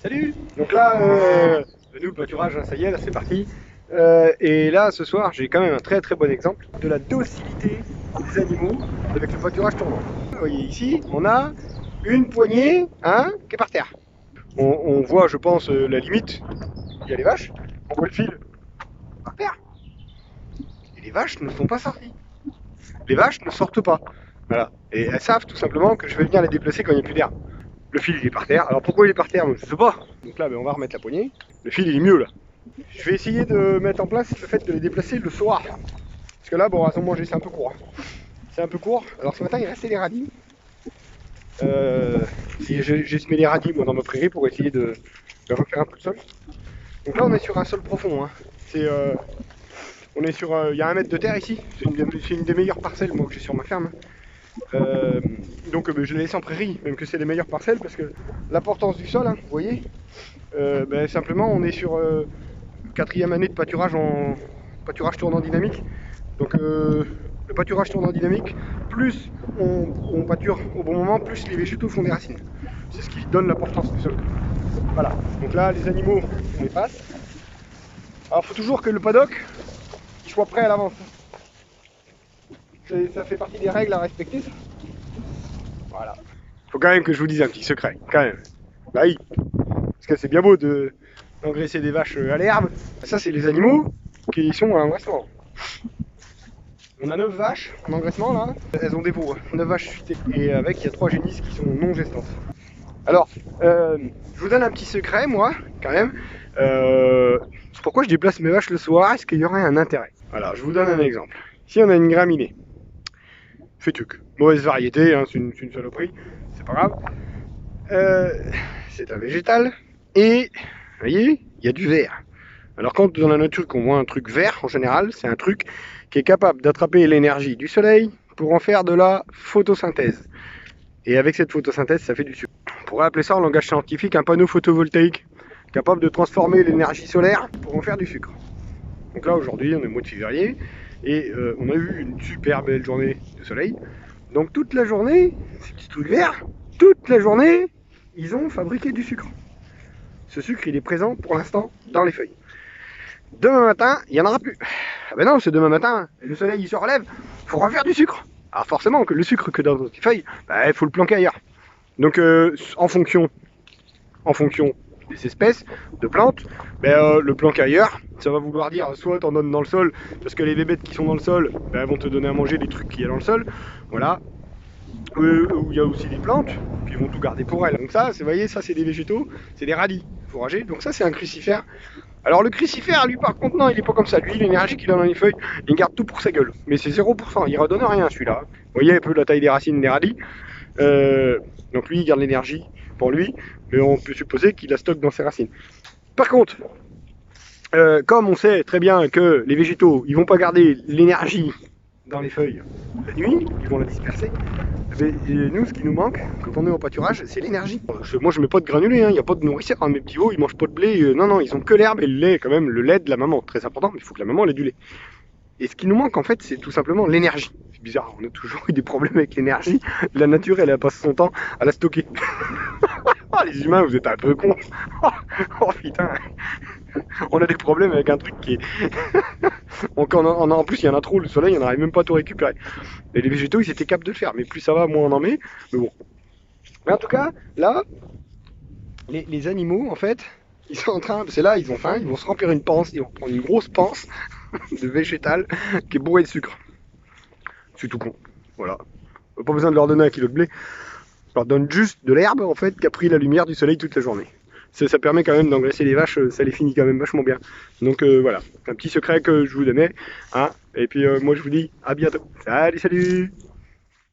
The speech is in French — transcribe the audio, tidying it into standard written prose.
Salut. Donc là, nous le pâturage, hein, ça y est, là c'est parti. Et là, ce soir, j'ai quand même un très très bon exemple de la docilité des animaux avec le pâturage tournant. Vous voyez ici, on a une poignée, hein, qui est par terre. On voit, je pense, la limite. Il y a les vaches. On voit le fil par terre. Et les vaches ne sont pas sorties. Les vaches ne sortent pas. Voilà. Et elles savent tout simplement que je vais venir les déplacer quand il n'y a plus d'air. Le fil il est par terre. Alors pourquoi il est par terre? Je sais pas. Donc là, on va remettre la poignée. Le fil il est mieux là. Je vais essayer de mettre en place le fait de les déplacer le soir. Parce que là, bon, à son manger, c'est un peu court. C'est un peu court. Alors ce matin, il restait des radis. J'ai semé des radis moi, dans ma prairie pour essayer de refaire un peu de sol. Donc là, on est sur un sol profond. Hein. On est sur. Il y a 1 mètre de terre ici. C'est une des meilleures parcelles moi, que j'ai sur ma ferme. Donc je l'ai laissé en prairie, même que c'est les meilleures parcelles, parce que l'importance du sol, hein, vous voyez, simplement on est sur 4e année de pâturage en pâturage tournant dynamique. Donc le pâturage tournant dynamique, plus on pâture au bon moment, plus les végétaux font des racines. C'est ce qui donne l'importance du sol. Voilà, donc là les animaux on les passe. Alors il faut toujours que le paddock il soit prêt à l'avance. Ça fait partie des règles à respecter. Ça. Voilà. Faut quand même que je vous dise un petit secret, quand même. Bah oui. Parce que c'est bien beau d'engraisser des vaches à l'herbe. Ça, c'est les animaux qui sont à l'engraissement. On a 9 vaches en engraissement là. Elles ont des veaux, 9 vaches suitées. Et avec, il y a 3 génisses qui sont non gestantes. Alors, je vous donne un petit secret, moi, quand même. Pourquoi je déplace mes vaches le soir? Est-ce qu'il y aurait un intérêt? Alors, je vous donne un exemple. Si on a une graminée, fétuc, mauvaise variété, hein, c'est une saloperie, c'est pas grave. C'est un végétal et vous voyez, il y a du vert. Alors quand dans la nature qu'on voit un truc vert, en général, c'est un truc qui est capable d'attraper l'énergie du soleil pour en faire de la photosynthèse. Et avec cette photosynthèse, ça fait du sucre. On pourrait appeler ça en langage scientifique un panneau photovoltaïque, capable de transformer l'énergie solaire pour en faire du sucre. Donc là aujourd'hui, on est au mois de février et on a eu une super belle journée de soleil. Donc toute la journée, ces petits trucs verts, toute la journée, ils ont fabriqué du sucre. Ce sucre, il est présent pour l'instant dans les feuilles. Demain matin, il n'y en aura plus. Ah ben non, c'est demain matin, le soleil il se relève, il faut refaire du sucre. Alors forcément que le sucre que dans les feuilles, il faut le planquer ailleurs. Donc en fonction des espèces de plantes, le planquer ailleurs, ça va vouloir dire soit t'en donnes dans le sol, parce que les bébêtes qui sont dans le sol, vont te donner à manger des trucs qu'il y a dans le sol, voilà. Où il y a aussi des plantes, puis ils vont tout garder pour elles. Donc ça, vous voyez, ça c'est des végétaux, c'est des radis fourragers, donc ça c'est un crucifère. Alors le crucifère, lui par contre, non, il est pas comme ça. Lui, l'énergie qu'il a dans les feuilles, il garde tout pour sa gueule. Mais c'est 0%, il redonne rien celui-là. Vous voyez un peu la taille des racines des radis. Donc lui, il garde l'énergie pour lui, mais on peut supposer qu'il la stocke dans ses racines. Par contre, comme on sait très bien que les végétaux, ils vont pas garder l'énergie dans les feuilles la nuit, ils vont la disperser. Mais nous, ce qui nous manque quand on est au pâturage, c'est l'énergie. Moi, je mets pas de granulés, il n'y a pas de nourriture. Hein. Mes petits veaux, ils mangent pas de blé. Non, ils ont que l'herbe et le lait, quand même, le lait de la maman. Très important, mais il faut que la maman ait du lait. Et ce qui nous manque, en fait, c'est tout simplement l'énergie. C'est bizarre, on a toujours eu des problèmes avec l'énergie. La nature, elle a passé son temps à la stocker. Oh, les humains, vous êtes un peu cons. Oh putain. On a des problèmes avec un truc qui est... en plus, il y en a trop, le soleil, on n'arrive même pas à tout récupérer. Et les végétaux, ils étaient capables de le faire. Mais plus ça va, moins on en met. Mais bon. Mais en tout cas, là, les animaux, en fait, ils sont en train... C'est là, ils ont faim, ils vont se remplir une panse. Ils vont prendre une grosse panse de végétal qui est bourrée de sucre. C'est tout con. Voilà. Pas besoin de leur donner 1 kilo de blé. Je leur donne juste de l'herbe, en fait, qui a pris la lumière du soleil toute la journée. Ça permet quand même d'engraisser les vaches, ça les finit quand même vachement bien. Donc voilà, un petit secret que je vous donnais. Hein. Et puis moi je vous dis à bientôt. Salut, salut!